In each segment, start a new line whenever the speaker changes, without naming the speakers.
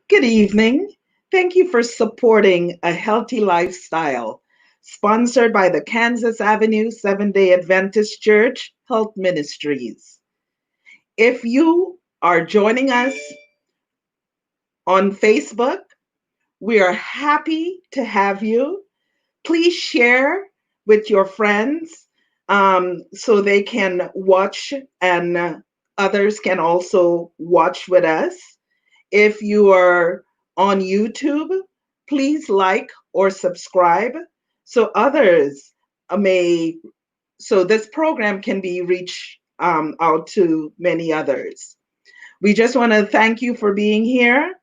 Good evening. Thank you for supporting A Healthy Lifestyle, sponsored by the Kansas Avenue Seventh-day Adventist Church Health Ministries. If you are joining us on Facebook, we are happy to have you. Please share with your friends so they can watch and others can also watch with us. If you are on YouTube, please like or subscribe so others may, so this program can be reached out to many others. We just want to thank you for being here.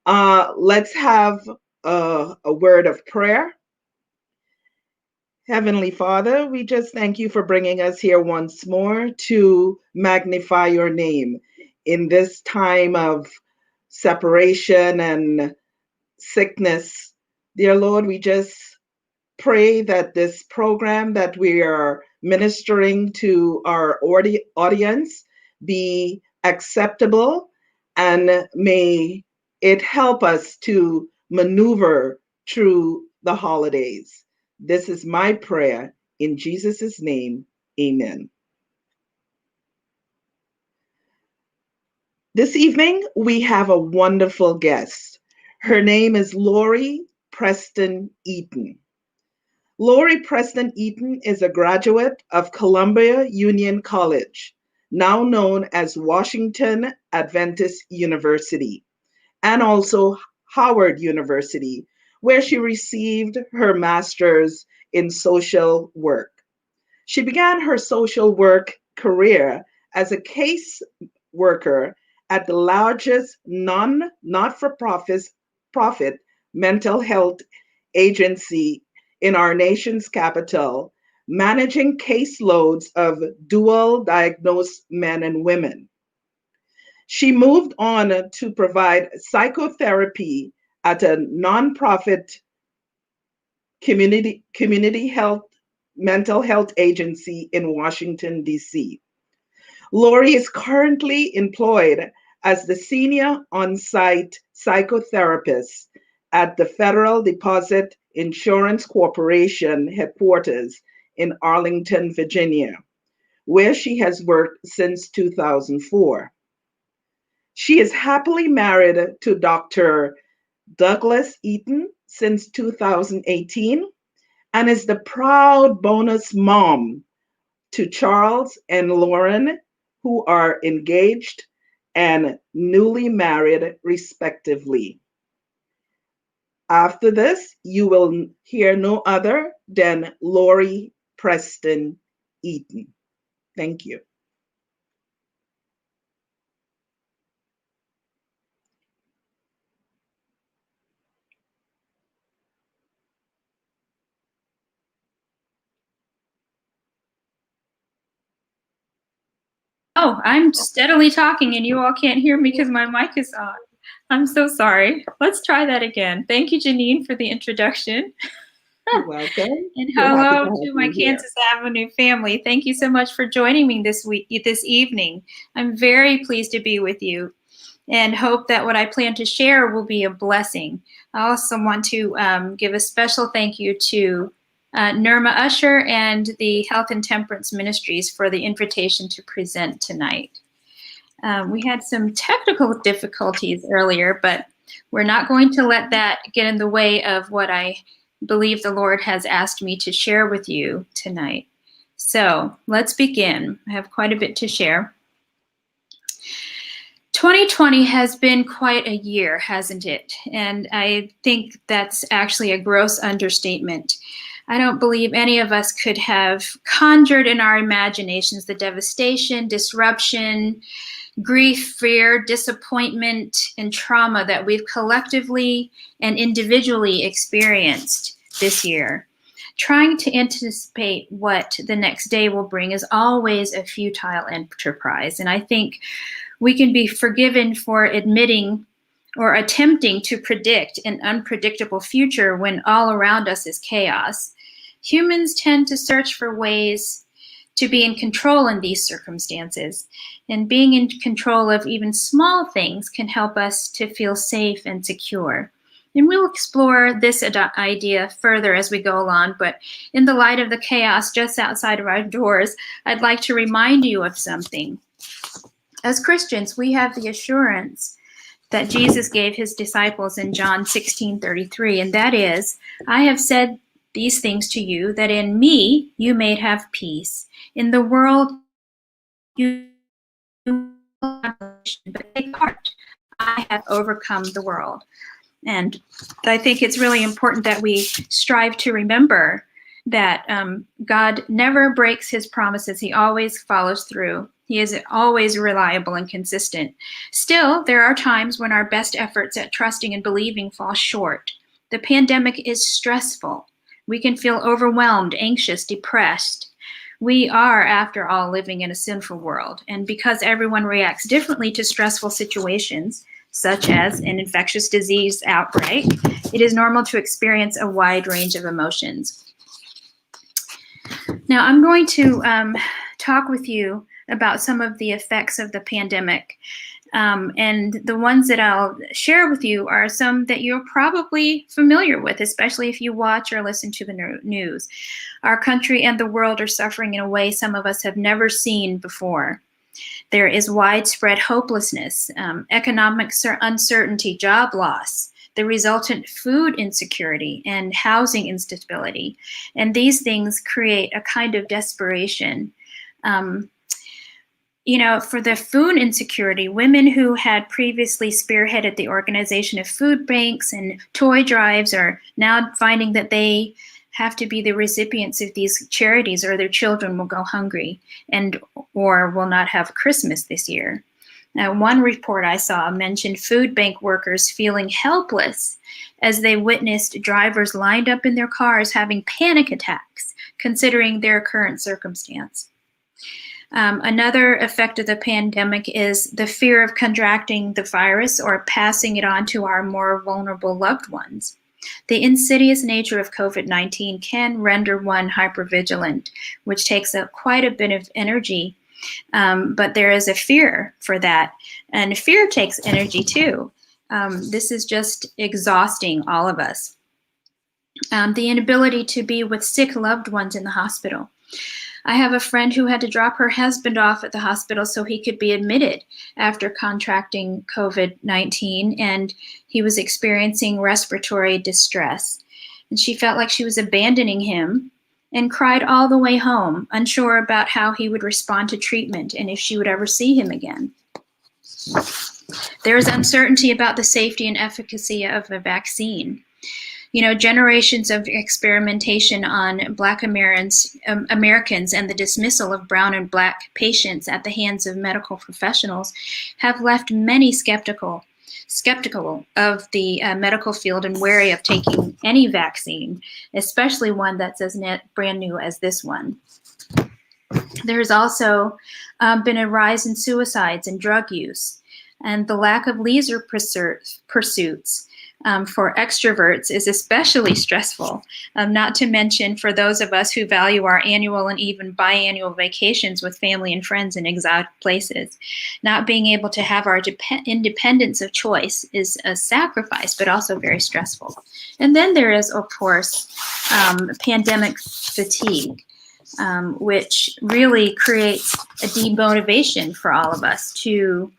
Let's have a word of prayer. Heavenly Father, we just thank you for bringing us here once more to magnify your name in this time of separation and sickness. Dear Lord, we just pray that this program that we are ministering to our audience be acceptable, and may it help us to maneuver through the holidays. This is my prayer in Jesus' name. Amen. This evening, we have a wonderful guest. Her name is LAURI Preston Eaton. LAURI Preston Eaton is a graduate of Columbia Union College, now known as Washington Adventist University, and also Howard University, where she received her master's in social work. She began her social work career as a case worker at the largest not-for-profit mental health agency in our nation's capital, managing caseloads of dual diagnosed men and women. She moved on to provide psychotherapy at a nonprofit community health mental health agency in Washington, D.C. LAURI is currently employed as the senior on-site psychotherapist at the Federal Deposit Insurance Corporation headquarters in Arlington, Virginia, where she has worked since 2004. She is happily married to Dr. Douglas Eaton since 2018 and is the proud bonus mom to Charles and Lauren, who are engaged and newly married, respectively. After this, you will hear no other than LAURI Preston Eaton. Thank you.
Oh, I'm steadily talking and you all can't hear me because my mic is on. I'm so sorry. Let's try that again. Thank you, Janine, for the introduction.
You're welcome.
And hello to my Kansas Avenue family. Thank you so much for joining me this evening. I'm very pleased to be with you and hope that what I plan to share will be a blessing. I also want to give a special thank you to Nirma Usher and the Health and Temperance Ministries for the invitation to present tonight. We had some technical difficulties earlier, but we're not going to let that get in the way of what I believe the Lord has asked me to share with you tonight. So let's begin. I have quite a bit to share. 2020 has been quite a year, hasn't it? And I think that's actually a gross understatement. I don't believe any of us could have conjured in our imaginations the devastation, disruption, grief, fear, disappointment, and trauma that we've collectively and individually experienced this year. Trying to anticipate what the next day will bring is always a futile enterprise. And I think we can be forgiven for admitting or attempting to predict an unpredictable future when all around us is chaos. Humans tend to search for ways to be in control in these circumstances. And being in control of even small things can help us to feel safe and secure. And we'll explore this idea further as we go along, but in the light of the chaos just outside of our doors, I'd like to remind you of something. As Christians, we have the assurance that Jesus gave his disciples in John 16:33, and that is, "I have said these things to you, that in me you may have peace. In the world you will have tribulation, but take heart, I have overcome the world." And I think it's really important that we strive to remember that God never breaks his promises. He always follows through. He is always reliable and consistent. Still, there are times when our best efforts at trusting and believing fall short. The pandemic is stressful. We can feel overwhelmed, anxious, depressed. We are, after all, living in a sinful world. And because everyone reacts differently to stressful situations, such as an infectious disease outbreak, it is normal to experience a wide range of emotions. Now, I'm going to talk with you about some of the effects of the pandemic. And the ones that I'll share with you are some that you're probably familiar with, especially if you watch or listen to the news. Our country and the world are suffering in a way some of us have never seen before. There is widespread hopelessness, economic uncertainty, job loss, the resultant food insecurity, and housing instability. And these things create a kind of desperation. For the food insecurity, women who had previously spearheaded the organization of food banks and toy drives are now finding that they have to be the recipients of these charities, or their children will go hungry or will not have Christmas this year. Now, one report I saw mentioned food bank workers feeling helpless as they witnessed drivers lined up in their cars having panic attacks, considering their current circumstance. Another effect of the pandemic is the fear of contracting the virus or passing it on to our more vulnerable loved ones. The insidious nature of COVID-19 can render one hypervigilant, which takes up quite a bit of energy, but there is a fear for that, and fear takes energy too. This is just exhausting all of us. The inability to be with sick loved ones in the hospital. I have a friend who had to drop her husband off at the hospital so he could be admitted after contracting COVID-19, and he was experiencing respiratory distress. And she felt like she was abandoning him and cried all the way home, unsure about how he would respond to treatment and if she would ever see him again. There is uncertainty about the safety and efficacy of a vaccine. Generations of experimentation on Black Americans and the dismissal of brown and Black patients at the hands of medical professionals have left many skeptical of the medical field and wary of taking any vaccine, especially one that's as brand new as this one. There's also been a rise in suicides and drug use, and the lack of leisure pursuits for extroverts is especially stressful, not to mention for those of us who value our annual and even biannual vacations with family and friends in exotic places. Not being able to have our independence of choice is a sacrifice, but also very stressful. And then there is, of course, pandemic fatigue, which really creates a demotivation for all of us to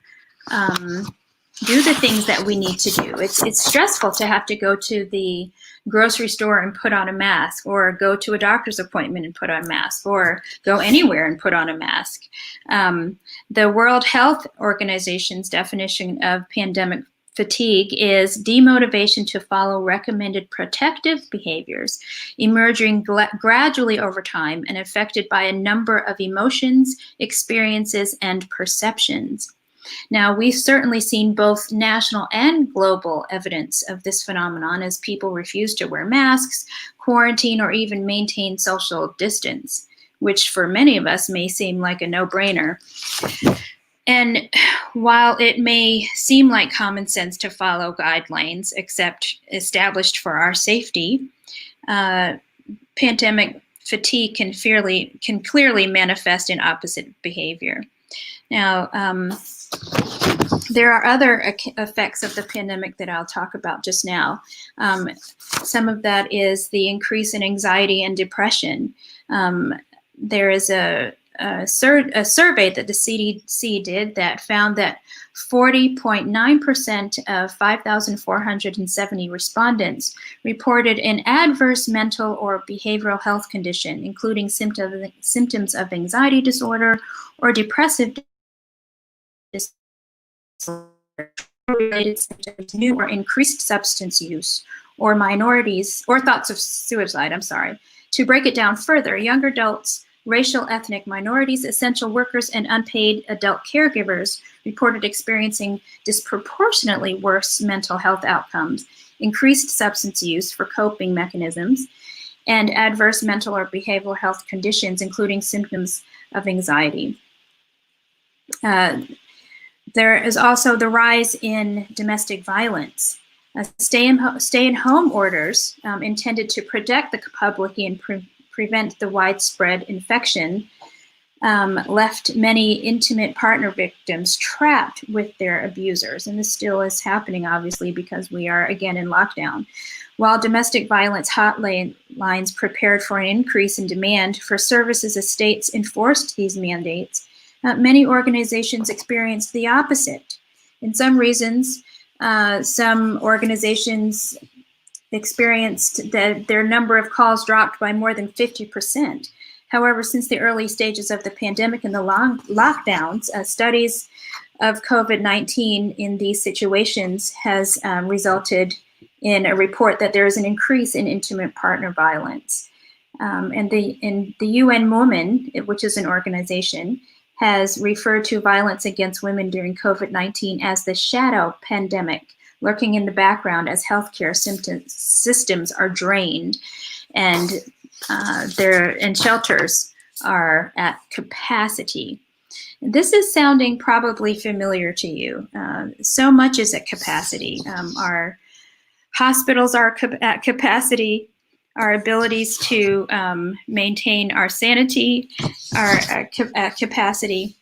do the things that we need to do. It's stressful to have to go to the grocery store and put on a mask, or go to a doctor's appointment and put on a mask, or go anywhere and put on a mask. The World Health Organization's definition of pandemic fatigue is demotivation to follow recommended protective behaviors, emerging gradually over time and affected by a number of emotions, experiences, and perceptions. Now, we've certainly seen both national and global evidence of this phenomenon as people refuse to wear masks, quarantine, or even maintain social distance, which for many of us may seem like a no-brainer. And while it may seem like common sense to follow guidelines established for our safety, pandemic fatigue can clearly manifest in opposite behavior. Now, there are other effects of the pandemic that I'll talk about just now. Some of that is the increase in anxiety and depression. There is a survey that the CDC did that found that 40.9% of 5,470 respondents reported an adverse mental or behavioral health condition, including symptoms of anxiety disorder or depressive related symptoms, new or increased substance use, or minorities, or thoughts of suicide, To break it down further, young adults, racial ethnic minorities, essential workers, and unpaid adult caregivers reported experiencing disproportionately worse mental health outcomes, increased substance use for coping mechanisms, and adverse mental or behavioral health conditions, including symptoms of anxiety. There is also the rise in domestic violence. Stay-at-home orders intended to protect the public and prevent the widespread infection left many intimate partner victims trapped with their abusers. And this still is happening, obviously, because we are again in lockdown. While domestic violence hotlines prepared for an increase in demand for services as states enforced these mandates, many organizations experienced the opposite. In some reasons, some organizations experienced that their number of calls dropped by more than 50%. However, since the early stages of the pandemic and the lockdowns, studies of COVID-19 in these situations has resulted in a report that there is an increase in intimate partner violence. And the UN Women, which is an organization, has referred to violence against women during COVID-19 as the shadow pandemic, lurking in the background as healthcare systems are drained and shelters are at capacity. This is sounding probably familiar to you. So much is at capacity. Our hospitals are at capacity. Our abilities to maintain our sanity are at capacity.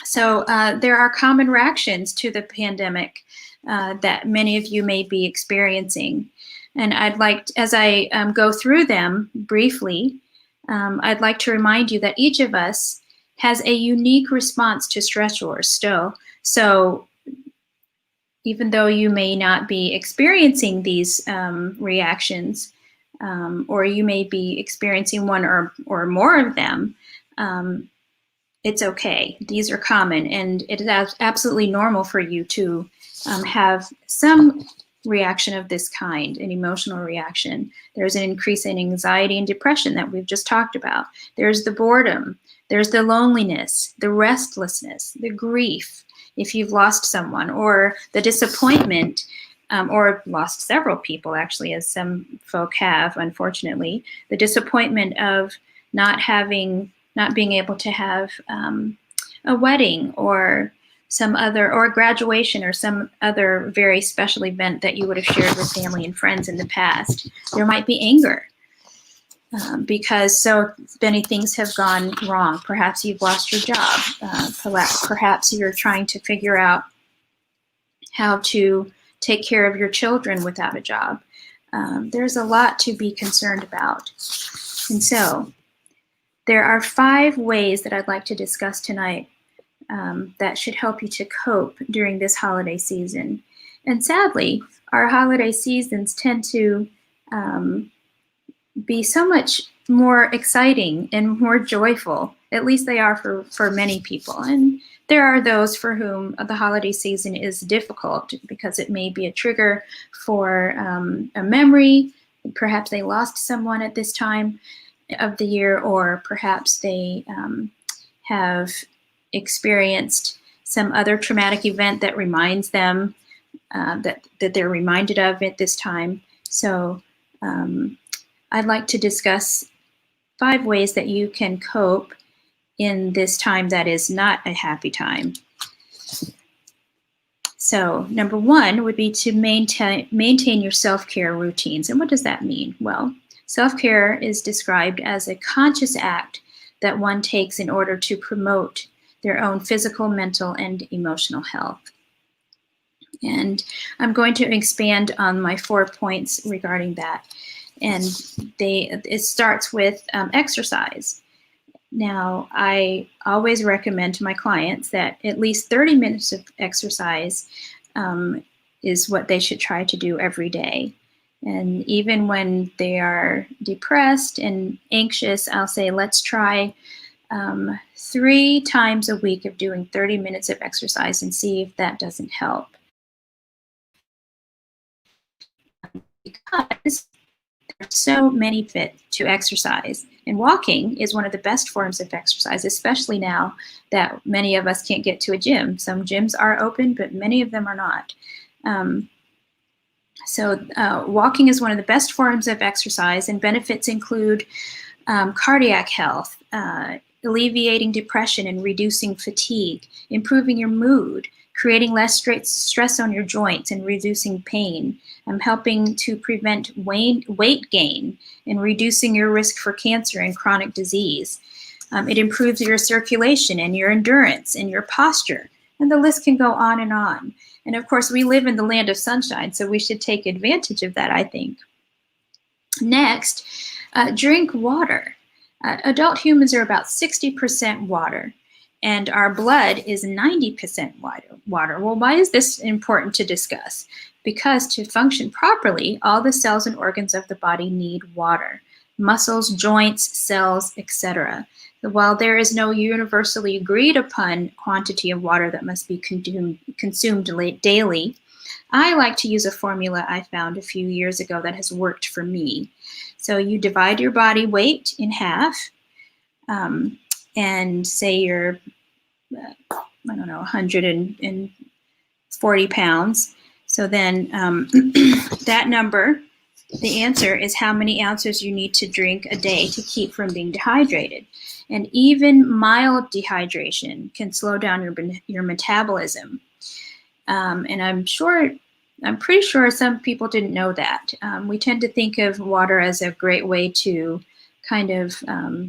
So there are common reactions to the pandemic that many of you may be experiencing. And I'd like, as I go through them briefly, I'd like to remind you that each of us has a unique response to stressors still. So even though you may not be experiencing these reactions, or you may be experiencing one or more of them, it's okay. These are common, and it is absolutely normal for you to have some reaction of this kind, an emotional reaction. There's an increase in anxiety and depression that we've just talked about. There's the boredom, there's the loneliness, the restlessness, the grief, if you've lost someone, or the disappointment, or lost several people, actually, as some folk have, unfortunately, the disappointment of not being able to have a wedding or some other, or graduation, or some other very special event that you would have shared with family and friends in the past. There might be anger because so many things have gone wrong. Perhaps you've lost your job. Perhaps you're trying to figure out how to take care of your children without a job. There's a lot to be concerned about. And so there are 5 ways that I'd like to discuss tonight that should help you to cope during this holiday season. And sadly, our holiday seasons tend to be so much more exciting and more joyful. At least they are for many people. And there are those for whom the holiday season is difficult because it may be a trigger for a memory. Perhaps they lost someone at this time of the year, or perhaps they have experienced some other traumatic event that reminds them that they're reminded of at this time. So I'd like to discuss 5 ways that you can cope in this time that is not a happy time. So number 1 would be to maintain your self-care routines. And what does that mean? Well, Self-care is described as a conscious act that one takes in order to promote their own physical, mental, and emotional health. And I'm going to expand on my 4 points regarding that. And it starts with exercise. Now, I always recommend to my clients that at least 30 minutes of exercise is what they should try to do every day. And even when they are depressed and anxious, I'll say, let's try 3 times a week of doing 30 minutes of exercise and see if that doesn't help. Because there are so many benefits to exercise, and walking is one of the best forms of exercise, especially now that many of us can't get to a gym. Some gyms are open, but many of them are not. Walking is one of the best forms of exercise, and benefits include cardiac health, alleviating depression and reducing fatigue, improving your mood, creating less stress on your joints and reducing pain, helping to prevent weight gain and reducing your risk for cancer and chronic disease. It improves your circulation and your endurance and your posture, and the list can go on and on. And of course, we live in the land of sunshine, so we should take advantage of that, I think. Next, drink water. Adult humans are about 60% water, and our blood is 90% water. Well, why is this important to discuss? Because to function properly, all the cells and organs of the body need water. Muscles, joints, cells, etc. While there is no universally agreed upon quantity of water that must be consumed daily, I like to use a formula I found a few years ago that has worked for me. So you divide your body weight in half, and say you're, 140 pounds. So then that number, the answer is how many ounces you need to drink a day to keep from being dehydrated. And even mild dehydration can slow down your metabolism. And I'm pretty sure some people didn't know that. We tend to think of water as a great way to kind of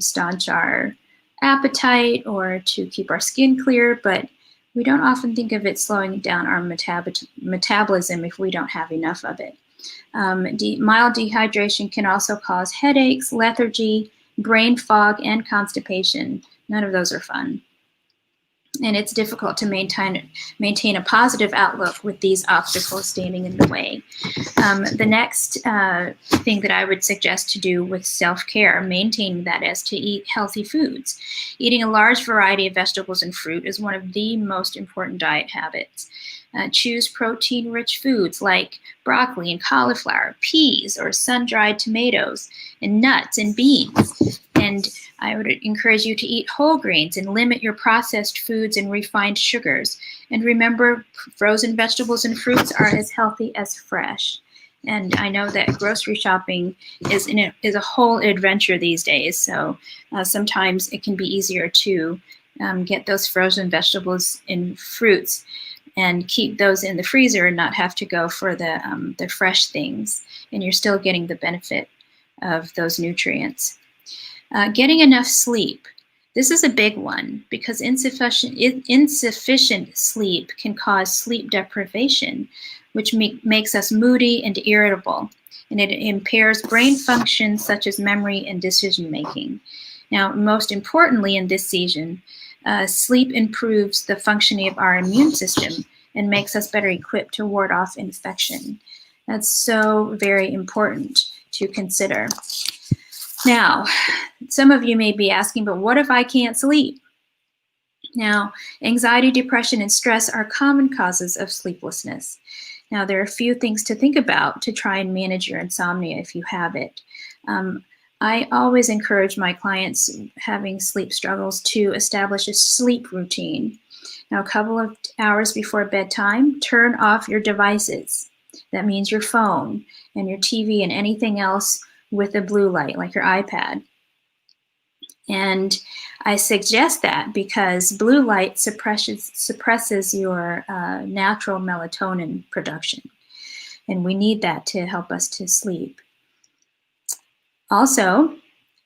staunch our appetite or to keep our skin clear, but we don't often think of it slowing down our metabolism if we don't have enough of it. Mild dehydration can also cause headaches, lethargy, brain fog, and constipation. None of those are fun. And it's difficult to maintain a positive outlook with these obstacles standing in the way. The next thing that I would suggest to do with self-care, maintaining that, is to eat healthy foods. Eating a large variety of vegetables and fruit is one of the most important diet habits. Choose protein-rich foods like broccoli and cauliflower, peas or sun-dried tomatoes, and nuts and beans. And I would encourage you to eat whole grains and limit your processed foods and refined sugars. And remember, frozen vegetables and fruits are as healthy as fresh. And I know that grocery shopping is a whole adventure these days. So sometimes it can be easier to get those frozen vegetables and fruits and keep those in the freezer and not have to go for the fresh things. And you're still getting the benefit of those nutrients. Getting enough sleep. This is a big one because insufficient sleep can cause sleep deprivation, which makes us moody and irritable, and it impairs brain functions such as memory and decision making. Now, most importantly in this season, sleep improves the functioning of our immune system and makes us better equipped to ward off infection. That's so very important to consider. Now, some of you may be asking, but what if I can't sleep? Now, anxiety, depression, and stress are common causes of sleeplessness. Now, there are a few things to think about to try and manage your insomnia if you have it. I always encourage my clients having sleep struggles to establish a sleep routine. Now, a couple of hours before bedtime, turn off your devices. That means your phone and your TV and anything else with a blue light, like your iPad. And I suggest that because blue light suppresses your natural melatonin production. And we need that to help us to sleep. And then, 2 hours before bedtime, turn off your devices. That means your phone and your TV and anything else with a blue light, like your iPad. And I suggest that because blue light suppresses your natural melatonin production. And we need that to help us to sleep. And we need that to Also,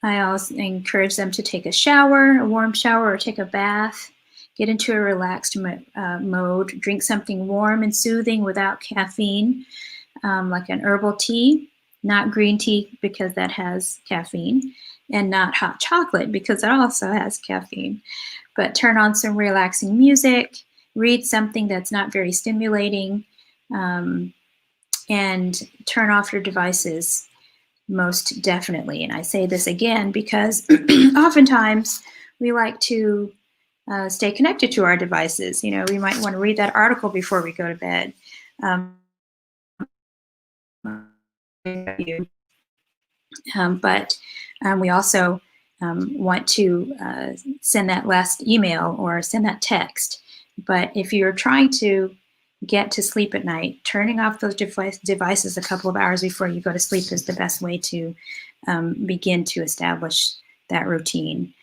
I also encourage them to take a shower, a warm shower, or take a bath, get into a relaxed mode, drink something warm and soothing without caffeine, like an herbal tea, not green tea because that has caffeine, and not hot chocolate because that also has caffeine. But turn on some relaxing music, read something that's not very stimulating, and turn off your devices most definitely. And I say this again because oftentimes we like to stay connected to our devices. You know, we might want to read that article before we go to bed. But we also want to send that last email or send that text. But if you're trying to get to sleep at night, turning off those devices a couple of hours before you go to sleep is the best way to begin to establish that routine.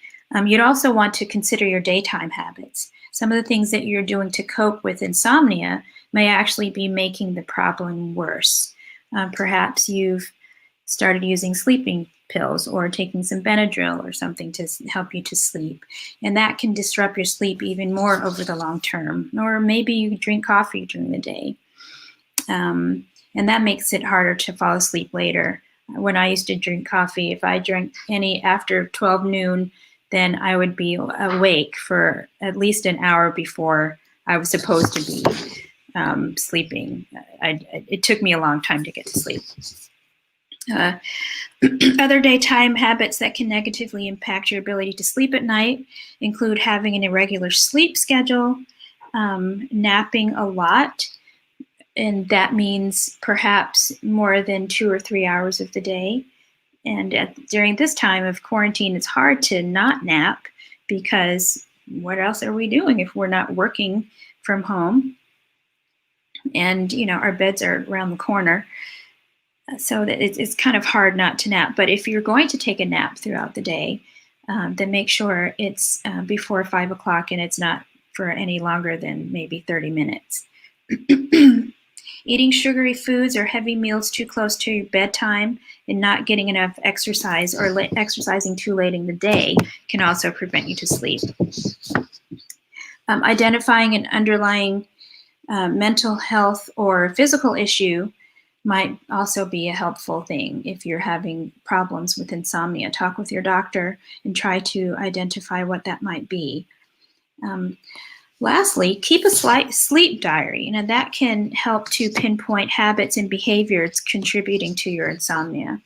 You'd also want to consider your daytime habits. Some of the things that you're doing to cope with insomnia may actually be making the problem worse. Perhaps you've started using sleeping pills or taking some Benadryl or something to help you to sleep. And that can disrupt your sleep even more over the long term. Or maybe you drink coffee during the day. And that makes it harder to fall asleep later. When I used to drink coffee, if I drank any after 12 noon, then I would be awake for at least an hour before I was supposed to be sleeping. It took me a long time to get to sleep. Other daytime habits that can negatively impact your ability to sleep at night include having an irregular sleep schedule, napping a lot, and that means perhaps more than 2 or 3 hours of the day. And during this time of quarantine, it's hard to not nap because what else are we doing if we're not working from home? And, you know, our beds are around the corner. So that it's kind of hard not to nap. But if you're going to take a nap throughout the day, then make sure it's before 5 o'clock and it's not for any longer than maybe 30 minutes. Eating sugary foods or heavy meals too close to your bedtime and not getting enough exercise or exercising too late in the day can also prevent you to sleep. Identifying an underlying mental health or physical issue might also be a helpful thing if you're having problems with insomnia. Talk with your doctor and try to identify what that might be. Lastly, keep a sleep diary. You know, that can help to pinpoint habits and behaviors contributing to your insomnia.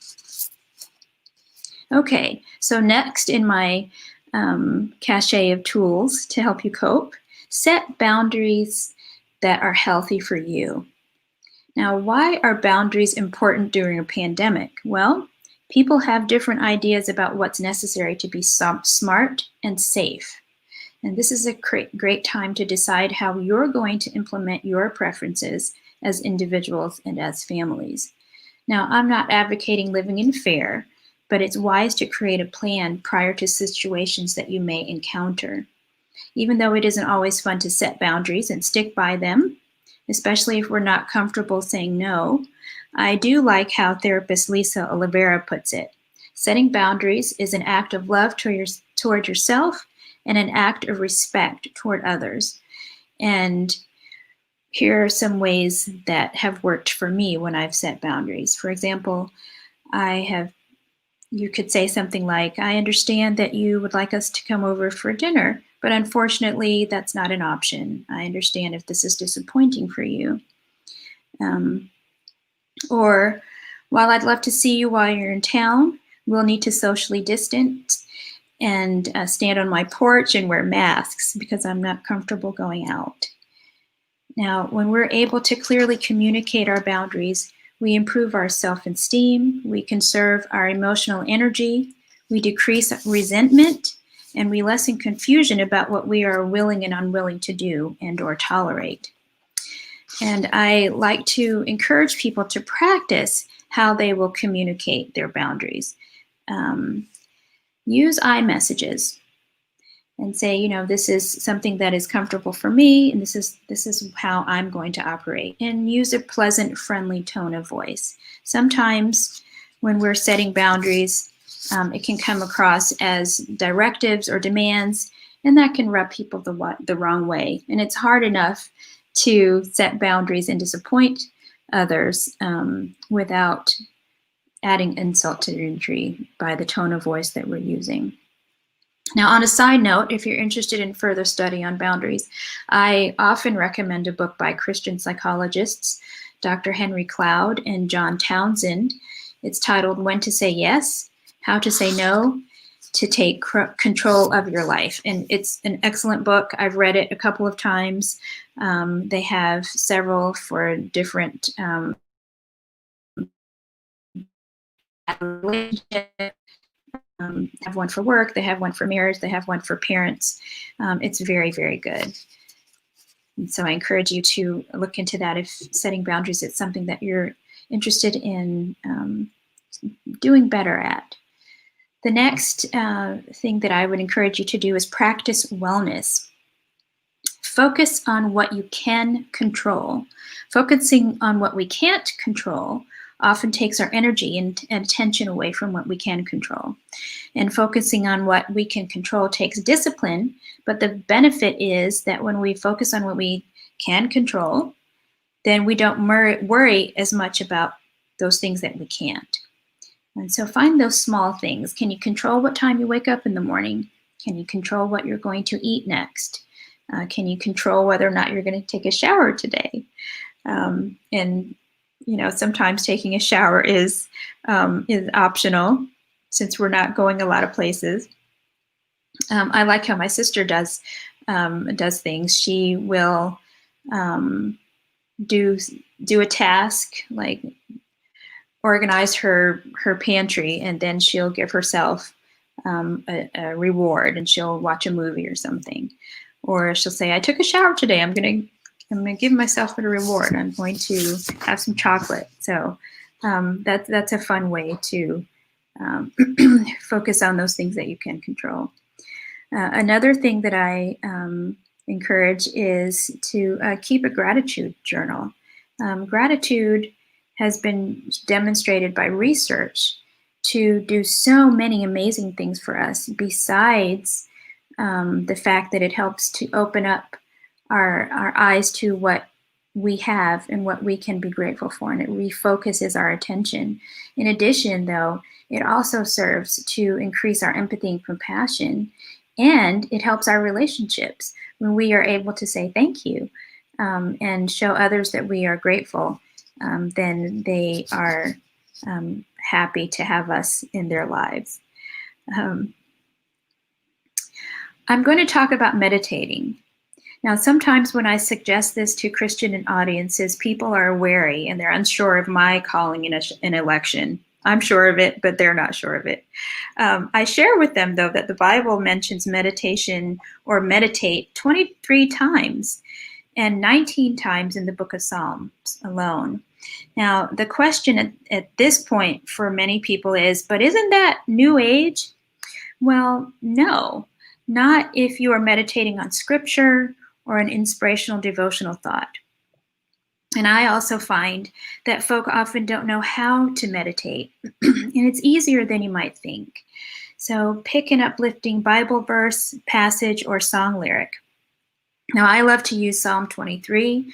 Okay, so next in my cache of tools to help you cope, set boundaries that are healthy for you. Now, why are boundaries important during a pandemic? Well, people have different ideas about what's necessary to be smart and safe. And this is a great time to decide how you're going to implement your preferences as individuals and as families. Now, I'm not advocating living in fear, but it's wise to create a plan prior to situations that you may encounter. Even though it isn't always fun to set boundaries and stick by them, especially if we're not comfortable saying no, I do like how therapist Lisa Oliveira puts it. Setting boundaries is an act of love toward yourself and an act of respect toward others. And here are some ways that have worked for me when I've set boundaries. For example, you could say something like, I understand that you would like us to come over for dinner, but unfortunately, that's not an option. I understand if this is disappointing for you. Or, while I'd love to see you while you're in town, we'll need to socially distance and stand on my porch and wear masks because I'm not comfortable going out. Now, when we're able to clearly communicate our boundaries, we improve our self-esteem, we conserve our emotional energy, we decrease resentment, and we lessen confusion about what we are willing and unwilling to do and or tolerate. And I like to encourage people to practice how they will communicate their boundaries. Use iMessages and say, you know, this is something that is comfortable for me, and this is how I'm going to operate. And use a pleasant, friendly tone of voice. Sometimes when we're setting boundaries, it can come across as directives or demands, and that can rub people the wrong way. And it's hard enough to set boundaries and disappoint others without adding insult to injury by the tone of voice that we're using. Now, on a side note, if you're interested in further study on boundaries, I often recommend a book by Christian psychologists, Dr. Henry Cloud and John Townsend. It's titled When to Say Yes, How to Say No, to Take Control of Your Life. And it's an excellent book. I've read it a couple of times. They have several for different relationships. They have one for work, they have one for marriage, they have one for parents. It's very, very good. And so I encourage you to look into that if setting boundaries is something that you're interested in doing better at. The next thing that I would encourage you to do is practice wellness. Focus on what you can control. Focusing on what we can't control often takes our energy and attention away from what we can control. And focusing on what we can control takes discipline, but the benefit is that when we focus on what we can control, then we don't worry as much about those things that we can't. And so find those small things. Can you control what time you wake up in the morning? Can you control what you're going to eat next? Can you control whether or not you're going to take a shower today? And you know, sometimes taking a shower is optional since we're not going a lot of places. I like how my sister does things. She will do a task like organize her pantry, and then she'll give herself a reward, and she'll watch a movie or something. Or she'll say, I took a shower today. I'm gonna give myself a reward. I'm going to have some chocolate. So that's a fun way to focus on those things that you can control. Another thing that I encourage is to keep a gratitude journal. Gratitude has been demonstrated by research to do so many amazing things for us, besides the fact that it helps to open up our eyes to what we have and what we can be grateful for, and it refocuses our attention. In addition, though, it also serves to increase our empathy and compassion, and it helps our relationships when we are able to say thank you and show others that we are grateful. Then they are happy to have us in their lives. I'm going to talk about meditating. Now, sometimes when I suggest this to Christian audiences, people are wary and they're unsure of my calling in an election. I'm sure of it, but they're not sure of it. I share with them, though, that the Bible mentions meditation or meditate 23 times and 19 times in the book of Psalms alone. Now, the question at this point for many people is, but isn't that New Age? Well, no, not if you are meditating on scripture or an inspirational devotional thought. And I also find that folk often don't know how to meditate, and it's easier than you might think. So pick an uplifting Bible verse, passage, or song lyric. Now, I love to use Psalm 23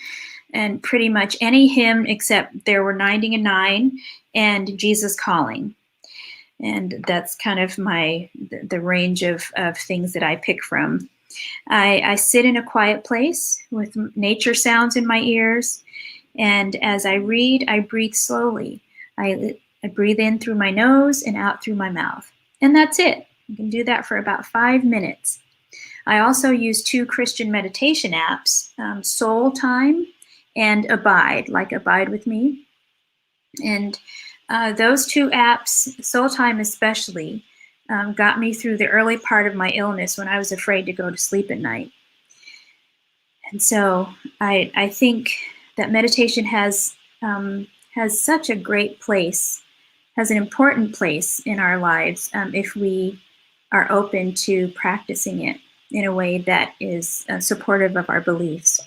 and pretty much any hymn except There Were 99 and Jesus Calling. And that's kind of the range of things that I pick from. I sit in a quiet place with nature sounds in my ears. And as I read, I breathe slowly. I breathe in through my nose and out through my mouth. And that's it. You can do that for about 5 minutes. I also use 2 Christian meditation apps, Soul Time and Abide, like Abide with Me. And those 2 apps, Soul Time especially, got me through the early part of my illness when I was afraid to go to sleep at night. And so I think that meditation has such a great place, has an important place in our lives if we are open to practicing it in a way that is supportive of our beliefs.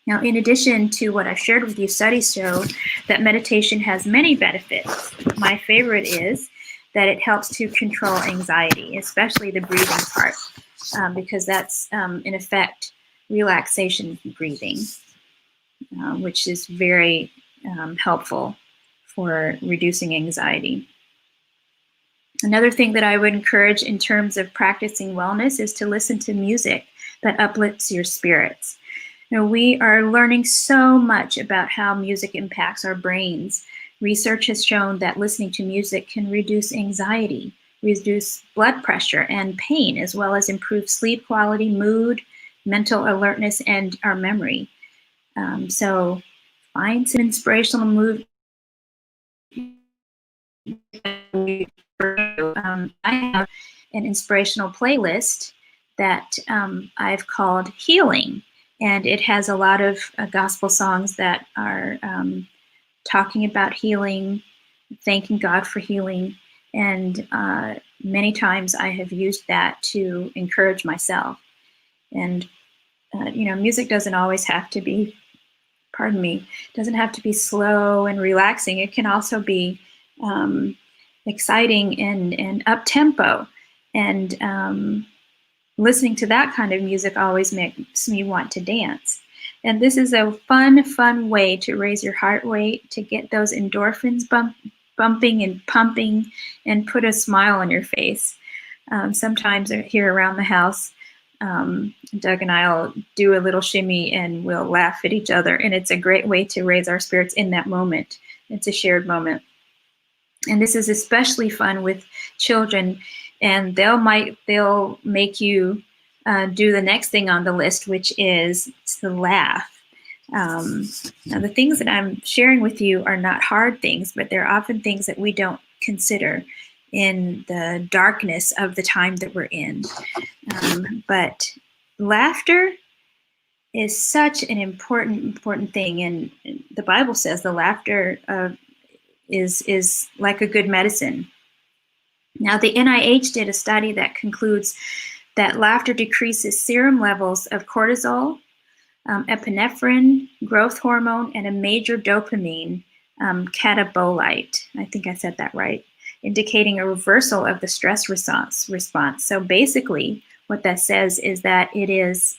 Now, in addition to what I've shared with you, studies show that meditation has many benefits. My favorite is that it helps to control anxiety, especially the breathing part, because that's, in effect, relaxation breathing, which is very helpful for reducing anxiety. Another thing that I would encourage in terms of practicing wellness is to listen to music that uplifts your spirits. We are learning so much about how music impacts our brains. Research has shown that listening to music can reduce anxiety, reduce blood pressure and pain, as well as improve sleep quality, mood, mental alertness, and our memory. So find some inspirational I have an inspirational playlist that I've called Healing, and it has a lot of gospel songs that are talking about healing, thanking God for healing, and many times I have used that to encourage myself. And music doesn't always have to be, doesn't have to be slow and relaxing. It can also be exciting and up-tempo. And listening to that kind of music always makes me want to dance. And this is a fun way to raise your heart rate, to get those endorphins bumping and pumping, and put a smile on your face. Sometimes here around the house, Doug and I will do a little shimmy and we'll laugh at each other. And it's a great way to raise our spirits in that moment. It's a shared moment. And this is especially fun with children, and they'll make you do the next thing on the list, which is to laugh. Now, the things that I'm sharing with you are not hard things, but they're often things that we don't consider in the darkness of the time that we're in. But laughter is such an important thing, and the Bible says the laughter is like a good medicine. Now, the NIH did a study that concludes that laughter decreases serum levels of cortisol, epinephrine, growth hormone, and a major dopamine catabolite. I think I said that right, indicating a reversal of the stress response. So basically, what that says is that it is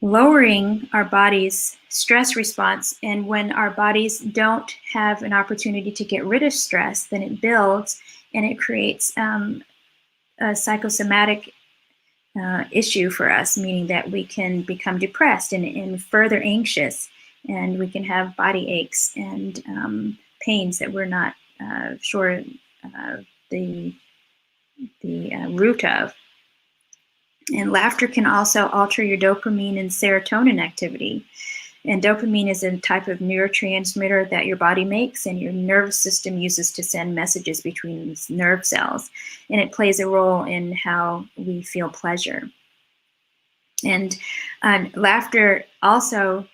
lowering our body's stress response. And when our bodies don't have an opportunity to get rid of stress, then it builds and it creates a psychosomatic issue for us, meaning that we can become depressed and further anxious, and we can have body aches and pains that we're not sure the root of. And laughter can also alter your dopamine and serotonin activity. And dopamine is a type of neurotransmitter that your body makes and your nervous system uses to send messages between nerve cells. And it plays a role in how we feel pleasure. And laughter also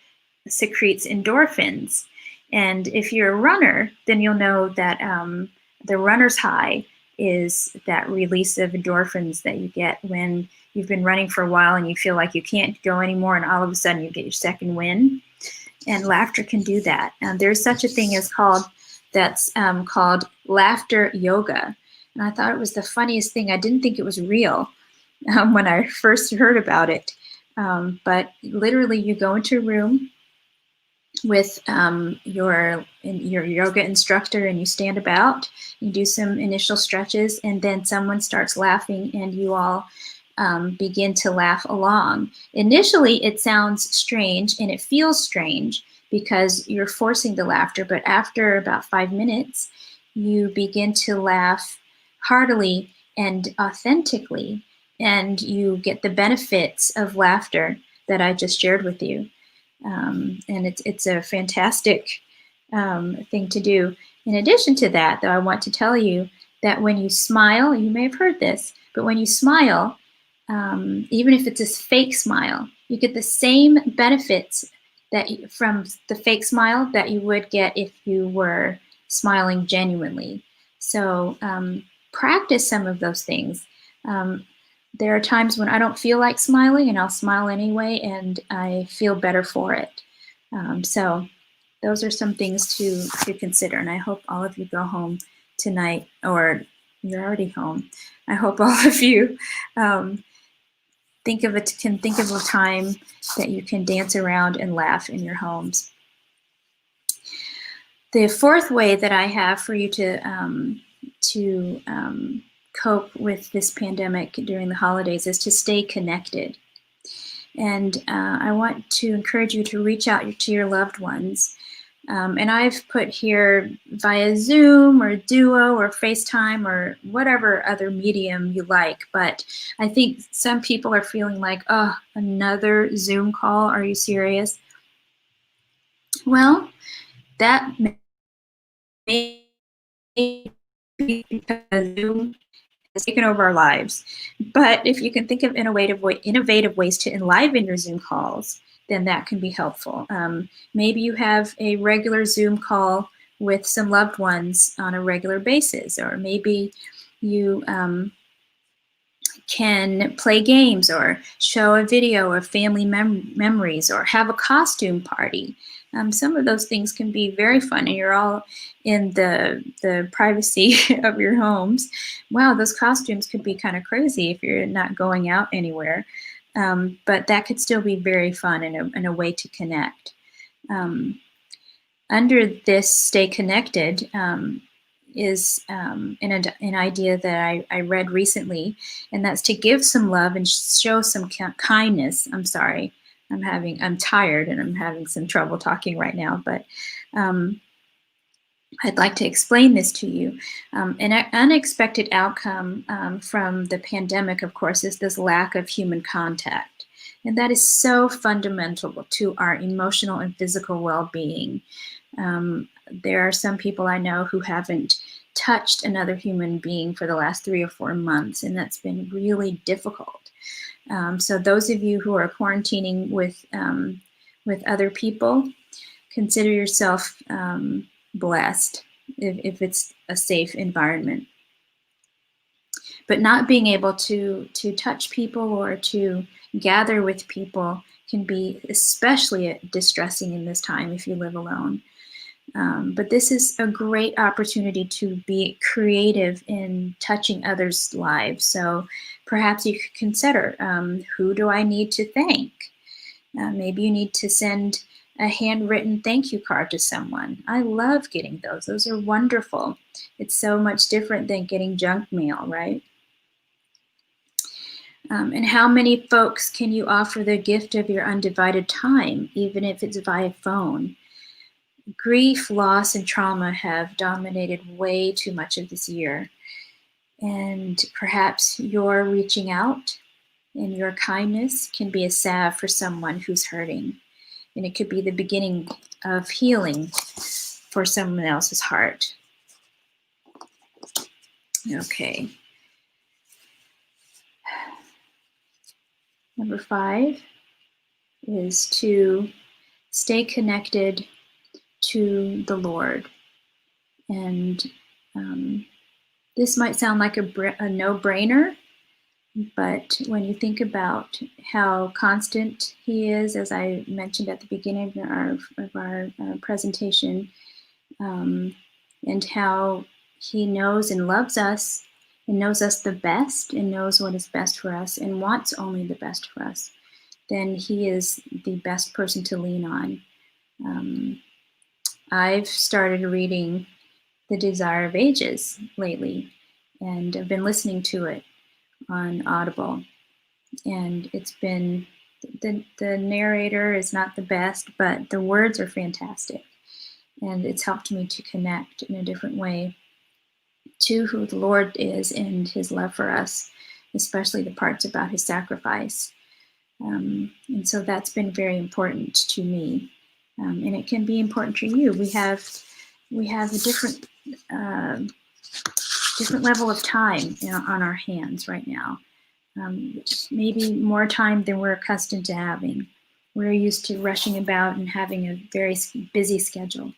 secretes endorphins. And if you're a runner, then you'll know that the runner's high is that release of endorphins that you get when you've been running for a while and you feel like you can't go anymore, and all of a sudden you get your second wind. And laughter can do that. There's such a thing as called laughter yoga. And I thought it was the funniest thing. I didn't think it was real when I first heard about it. But literally you go into a room with your yoga instructor, and you stand about, you do some initial stretches, and then someone starts laughing and you all begin to laugh along. Initially, it sounds strange and it feels strange because you're forcing the laughter, but after about 5 minutes, you begin to laugh heartily and authentically, and you get the benefits of laughter that I just shared with you. And it's a fantastic thing to do. In addition to that, though, I want to tell you that when you smile, you may have heard this, but when you smile, even if it's a fake smile, you get the same benefits from the fake smile that you would get if you were smiling genuinely. So practice some of those things. there are times when I don't feel like smiling, and I'll smile anyway, and I feel better for it. So those are some things to consider, and I hope all of you go home tonight, or you're already home. I hope all of you can think of a time that you can dance around and laugh in your homes. The fourth way that I have for you to cope with this pandemic during the holidays is to stay connected. And I want to encourage you to reach out to your loved ones. And I've put here via Zoom or Duo or FaceTime or whatever other medium you like. But I think some people are feeling like, oh, another Zoom call? Are you serious? Well, that may be because Zoom has taken over our lives. But if you can think of innovative ways to enliven your Zoom calls, then that can be helpful. Maybe you have a regular Zoom call with some loved ones on a regular basis, or maybe you can play games or show a video of family memories or have a costume party. Some of those things can be very fun, and you're all in the privacy of your homes. Wow, those costumes could be kind of crazy if you're not going out anywhere. But that could still be very fun and a way to connect. Under this stay connected is an idea that I read recently, and that's to give some love and show some kindness. I'm sorry, I'm tired and I'm having some trouble talking right now, but I'd like to explain this to you. An unexpected outcome from the pandemic, of course, is this lack of human contact. And that is so fundamental to our emotional and physical well-being. There are some people I know who haven't touched another human being for the last 3 or 4 months, and that's been really difficult. So those of you who are quarantining with other people, consider yourself blessed if it's a safe environment. But not being able to touch people or to gather with people can be especially distressing in this time if you live alone. But this is a great opportunity to be creative in touching others' lives. So perhaps you could consider, who do I need to thank? Maybe you need to send a handwritten thank you card to someone. I love getting those. Those are wonderful. It's so much different than getting junk mail, right? And how many folks can you offer the gift of your undivided time, even if it's via phone? Grief, loss, and trauma have dominated way too much of this year. And perhaps your reaching out and your kindness can be a salve for someone who's hurting. And it could be the beginning of healing for someone else's heart. Okay. Number 5 is to stay connected to the Lord. And this might sound like a no-brainer, but when you think about how constant He is, as I mentioned at the beginning of our presentation, and how He knows and loves us and knows us the best and knows what is best for us and wants only the best for us, then He is the best person to lean on. I've started reading The Desire of Ages lately, and I've been listening to it on Audible. And it's been, the narrator is not the best, but the words are fantastic. And it's helped me to connect in a different way to who the Lord is and His love for us, especially the parts about His sacrifice. And so that's been very important to me. And it can be important for you. We have a different level of time on our hands right now. Maybe more time than we're accustomed to having. We're used to rushing about and having a very busy schedule.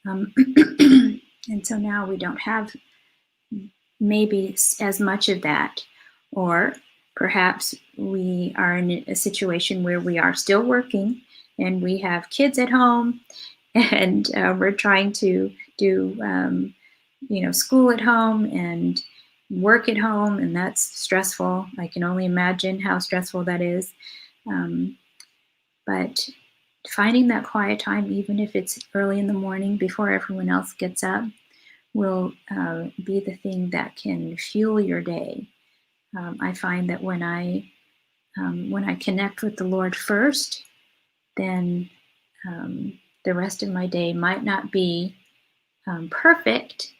And so now we don't have maybe as much of that, or perhaps we are in a situation where we are still working and we have kids at home, and we're trying to do school at home and work at home, and that's stressful. I can only imagine how stressful that is. But finding that quiet time, even if it's early in the morning before everyone else gets up, will be the thing that can fuel your day. I find that when I connect with the Lord first, then the rest of my day might not be perfect,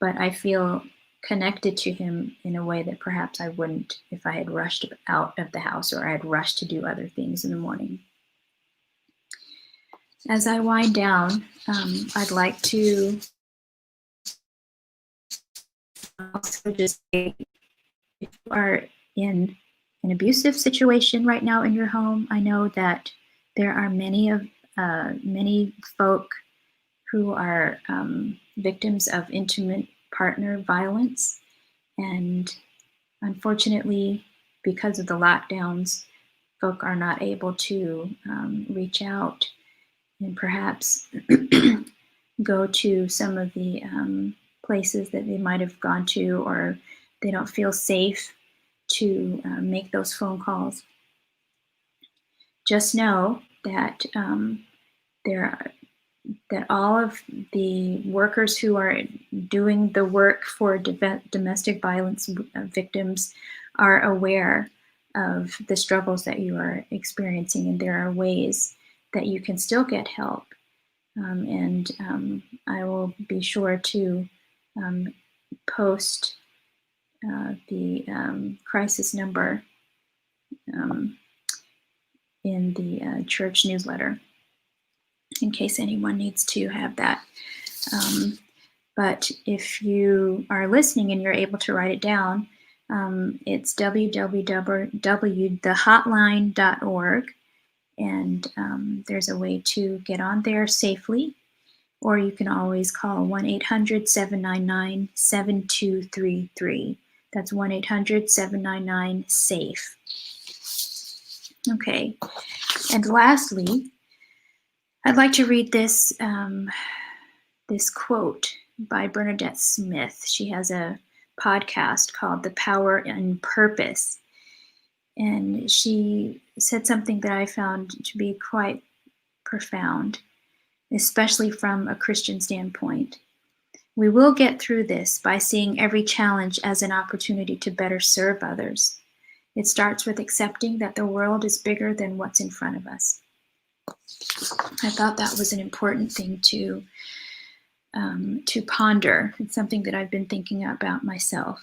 but I feel connected to Him in a way that perhaps I wouldn't if I had rushed out of the house or I had rushed to do other things in the morning. As I wind down, I'd like to also just say, if you are in an abusive situation right now in your home, I know that there are many folk who are victims of intimate partner violence, and unfortunately, because of the lockdowns, folk are not able to reach out and perhaps go to some of the places that they might have gone to, or they don't feel safe to make those phone calls. Just know that that all of the workers who are doing the work for domestic violence victims are aware of the struggles that you are experiencing, and there are ways that you can still get help. And I will be sure to post the crisis number in the church newsletter, in case anyone needs to have that. But if you are listening and you're able to write it down, it's www.thehotline.org, and there's a way to get on there safely, or you can always call 1-800-799-7233. That's 1-800-799-SAFE. Okay, and lastly, I'd like to read this this quote by Bernadette Smith. She has a podcast called The Power and Purpose, and she said something that I found to be quite profound, especially from a Christian standpoint. We will get through this by seeing every challenge as an opportunity to better serve others. It starts with accepting that the world is bigger than what's in front of us. I thought that was an important thing to ponder. It's something that I've been thinking about myself.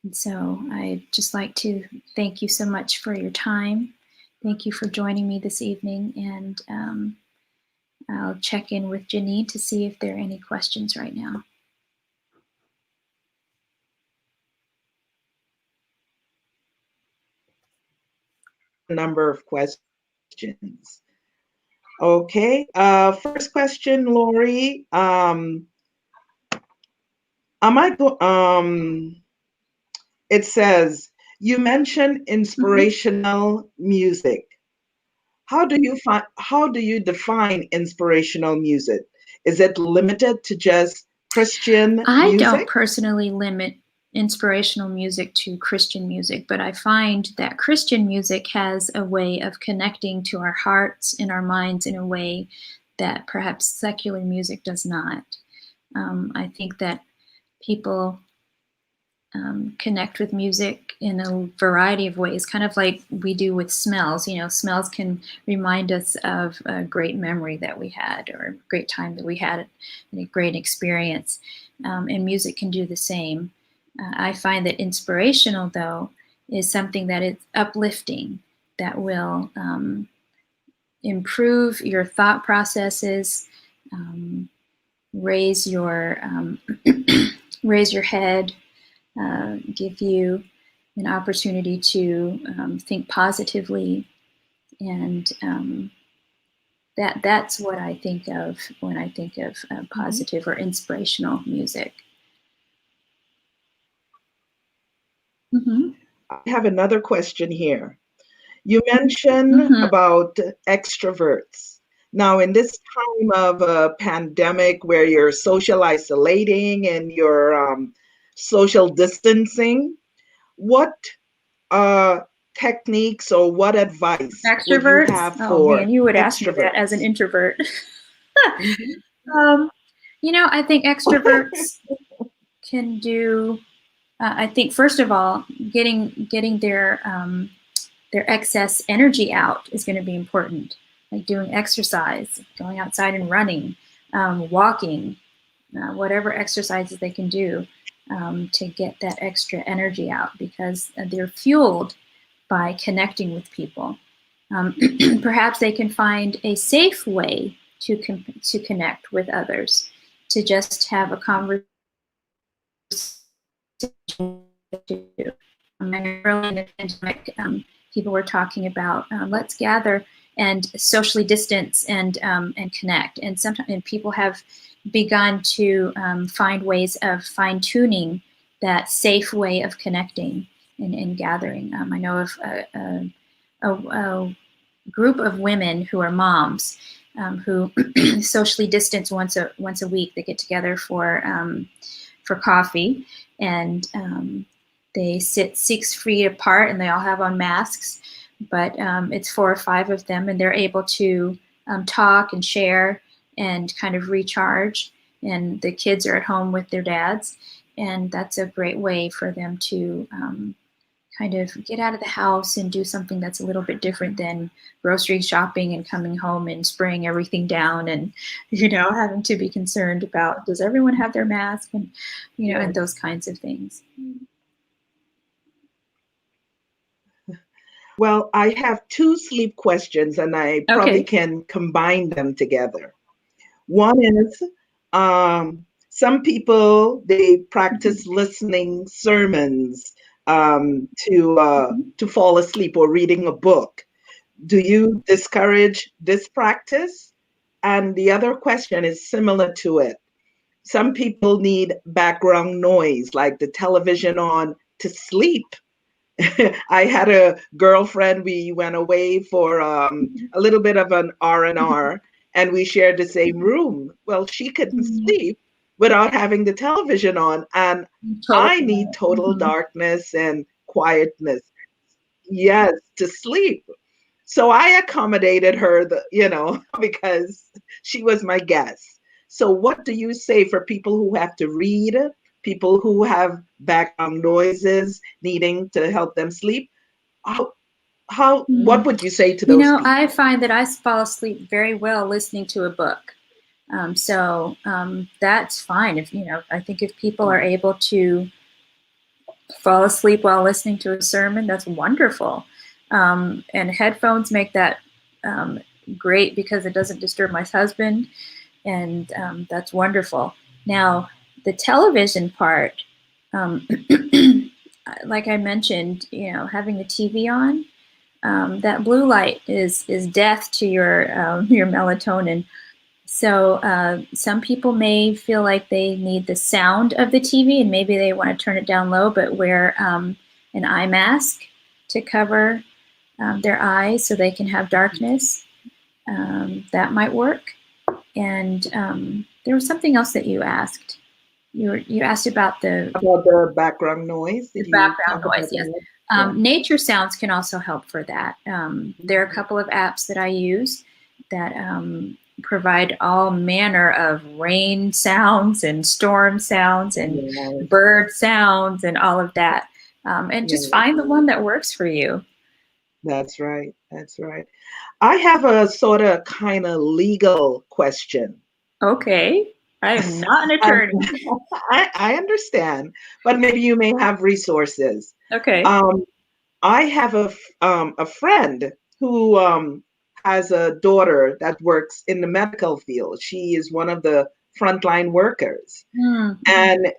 And so I'd just like to thank you so much for your time. Thank you for joining me this evening, and I'll check in with Janine to see if there are any questions right now.
A number of questions. Okay, first question, LAURI. It says, you mentioned inspirational music. How do you define inspirational music? Is it limited to just Christian music?
I don't personally limit inspirational music to Christian music, but I find that Christian music has a way of connecting to our hearts and our minds in a way that perhaps secular music does not. I think that people connect with music in a variety of ways, kind of like we do with smells. You know, smells can remind us of a great memory that we had, or a great time that we had, and a great experience. And music can do the same. I find that inspirational, though, is something that is uplifting, that will improve your thought processes, raise your head, give you an opportunity to think positively, and that's what I think of when I think of positive or inspirational music.
I have another question here. You mentioned
Mm-hmm.
about extroverts. Now, in this time of a pandemic where you're social isolating and you're social distancing, what uh, techniques or what advice would you
Extroverts?
have
Oh man,
for
you would ask me that as an
extroverts?
introvert.
Mhm.
um, I think extroverts can do. I think first of all, getting their excess energy out is going to be important. Like doing exercise, going outside and running, walking, whatever exercises they can do to get that extra energy out, because they're fueled by connecting with people. Perhaps they can find a safe way to connect with others, to just have a conversation. Early in the pandemic, people were talking about let's gather and socially distance and connect. And sometimes people have begun to find ways of fine tuning that safe way of connecting and gathering. I know of a group of women who are moms who socially distance once a week. They get together for coffee, and they sit 6 feet apart, and they all have on masks. But it's 4 or 5 of them, and they're able to talk and share and kind of recharge. And the kids are at home with their dads, and that's a great way for them to kind of get out of the house and do something that's a little bit different than grocery shopping and coming home and spraying everything down and, having to be concerned about, does everyone have their mask, and, and those kinds of things.
Well, I have 2 sleep questions, and I probably
Okay.
can combine them together. One is some people, they practice listening sermons to fall asleep, or reading a book. Do you discourage this practice? And the other question is similar to it. Some people need background noise, like the television on, to sleep. I had a girlfriend. We went away for a little bit of an R&R, and we shared the same room. Well, she couldn't sleep without having the television on, and I need total darkness and quietness. Yes, to sleep. So I accommodated her, because she was my guest. So what do you say for people who have to read, people who have background noises needing to help them sleep? What would you say to those
I
people?
find that I fall asleep very well listening to a book. So that's fine. I think if people are able to fall asleep while listening to a sermon, that's wonderful. And headphones make that great, because it doesn't disturb my husband, and that's wonderful. Now, the television part, like I mentioned, having the TV on, that blue light is death to your melatonin. So some people may feel like they need the sound of the TV, and maybe they want to turn it down low, but wear an eye mask to cover their eyes so they can have darkness. That might work. And there was something else that you asked. You asked about the
Background noise. Did you
background
talk
noise.
about
Yes.
that? Yeah.
Nature sounds can also help for that. There are a couple of apps that I use that provide all manner of rain sounds and storm sounds and
Yes.
bird sounds and all of that. And just
Yes.
find the one that works for you.
That's right. That's right. I have a sort of kind of legal question.
Okay. I am not an
And
attorney.
I understand, but maybe you may have resources.
Okay.
Um, I have a friend who has a daughter that works in the medical field. She is one of the frontline workers, and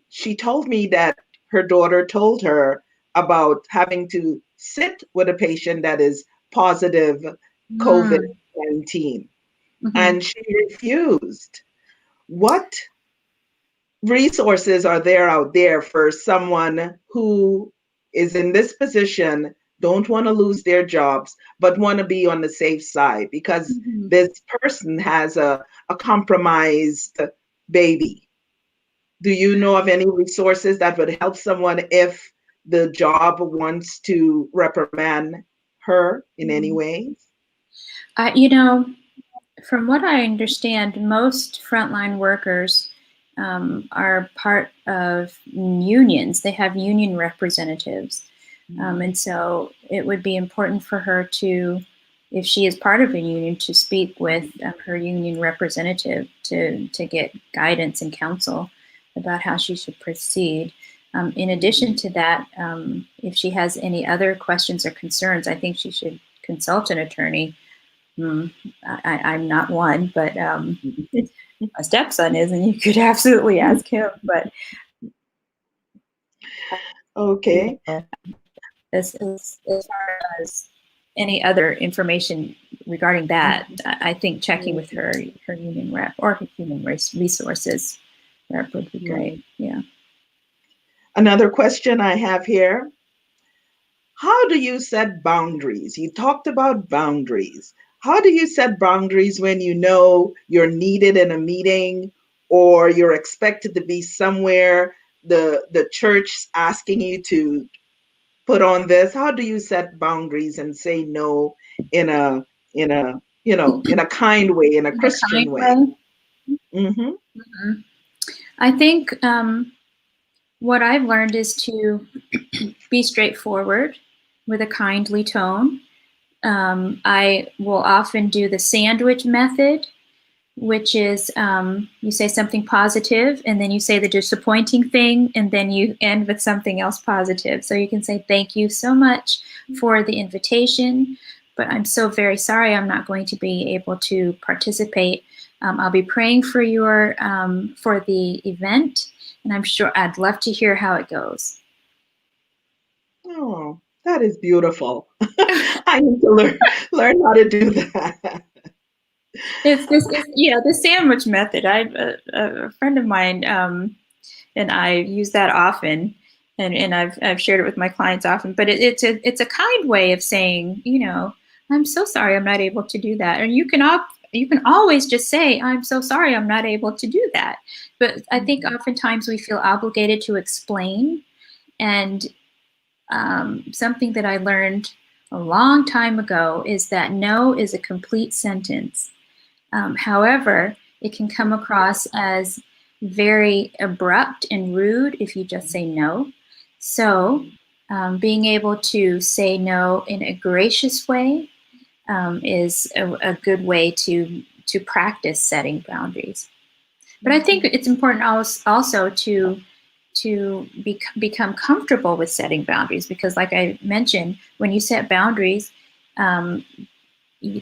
she told me that her daughter told her about having to sit with a patient that is positive COVID-19, and she refused. What resources are there out there for someone who is in this position, don't want to lose their jobs, but want to be on the safe side because this person has a compromised baby. Do you know of any resources that would help someone if the job wants to reprimand her in any way?
You know, from what I understand, most frontline workers are part of unions. They have union representatives. And so it would be important for her to, if she is part of a union, to speak with her union representative to get guidance and counsel about how she should proceed. In addition to that, if she has any other questions or concerns, I think she should consult an attorney. I'm not one, but my stepson is, and you could absolutely ask him. But
okay,
as far as any other information regarding that, I think checking with her union rep or her human resources rep would be great. Yeah.
Another question I have here: how do you set boundaries? You talked about boundaries. How do you set boundaries when you know you're needed in a meeting or you're expected to be somewhere, the church asking you to put on this? How do you set boundaries and say no in a kind way, in a Christian way?
I think what I've learned is to be straightforward with a kindly tone. I will often do the sandwich method, which is you say something positive and then you say the disappointing thing and then you end with something else positive. So you can say, thank you so much for the invitation, but I'm so very sorry I'm not going to be able to participate. I'll be praying for your for the event, and I'm sure I'd love to hear how it goes.
Oh, that is beautiful. I need to learn how to do that.
It's the sandwich method. A friend of mine and I use that often, and I've shared it with my clients often. But it's a kind way of saying, I'm so sorry I'm not able to do that. And you can always just say, I'm so sorry I'm not able to do that. But I think oftentimes we feel obligated to explain. And something that I learned a long time ago is that no is a complete sentence. However, it can come across as very abrupt and rude if you just say no. So being able to say no in a gracious way is a good way to practice setting boundaries. But I think it's important also to become comfortable with setting boundaries, because like I mentioned, when you set boundaries,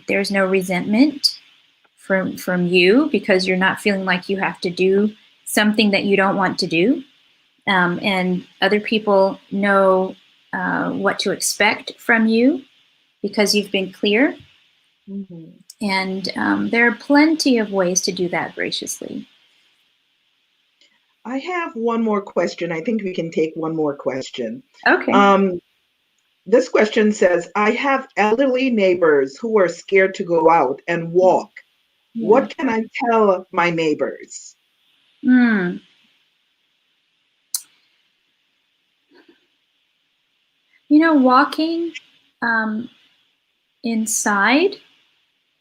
there's no resentment from you because you're not feeling like you have to do something that you don't want to do. And other people know what to expect from you because you've been clear. And there are plenty of ways to do that graciously.
I have one more question. I think we can take one more question.
Okay.
This question says, I have elderly neighbors who are scared to go out and walk. Yeah. What can I tell my neighbors?
Walking inside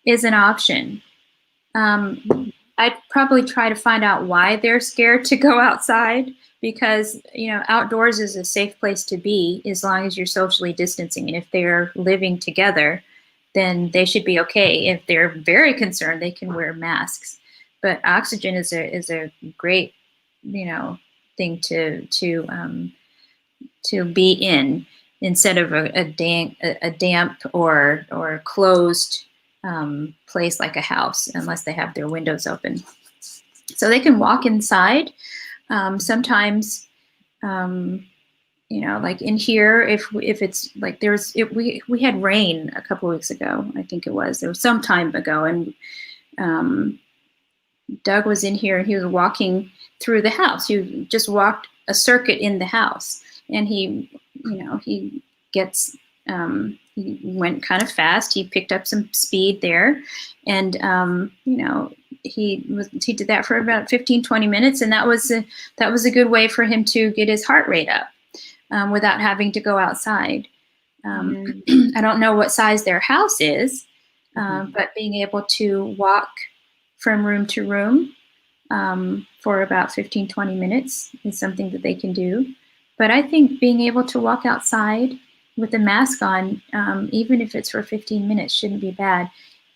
is an option. I'd probably try to find out why they're scared to go outside, because, outdoors is a safe place to be as long as you're socially distancing. And if they're living together, then they should be okay. If they're very concerned, they can wear masks. But oxygen is a great, thing to be in instead of a damp or closed place like a house, unless they have their windows open. So they can walk inside. Sometimes, like in here, if it's like we had rain a couple of weeks ago, I think it was some time ago, and Doug was in here and he was walking through the house. He just walked a circuit in the house, and he he gets, he went kind of fast. He picked up some speed there, and he did that for about 15, 20 minutes, and that was a good way for him to get his heart rate up without having to go outside. I don't know what size their house is, but being able to walk from room to room for about 15, 20 minutes is something that they can do. But I think being able to walk outside with a mask on, even if it's for 15 minutes, shouldn't be bad.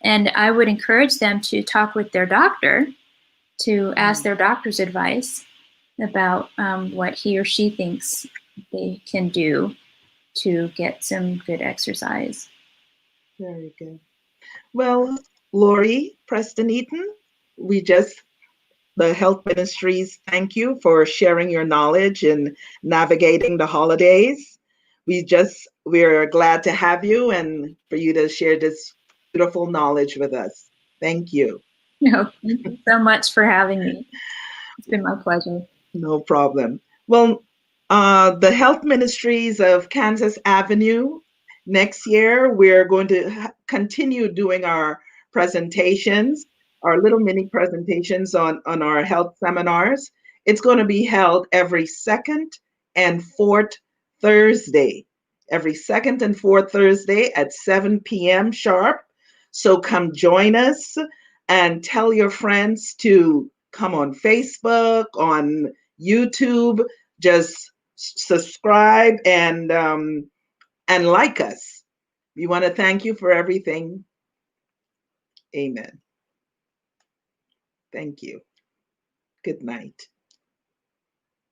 And I would encourage them to talk with their doctor, to ask their doctor's advice about what he or she thinks they can do to get some good exercise.
Very good. Well, LAURI, Preston EATON, the health ministries, thank you for sharing your knowledge in navigating the holidays. We're glad to have you and for you to share this beautiful knowledge with us. Thank you.
No, thank you so much for having me. It's been my pleasure.
No problem. Well, the health ministries of Kansas Avenue, next year, we're going to continue doing our presentations, our little mini presentations on our health seminars. It's going to be held every second and fourth Thursday, every second and fourth Thursday at 7 p.m. sharp. So come join us and tell your friends to come on Facebook, on YouTube, just subscribe and like us. We want to thank you for everything. Amen. Thank you. Good night.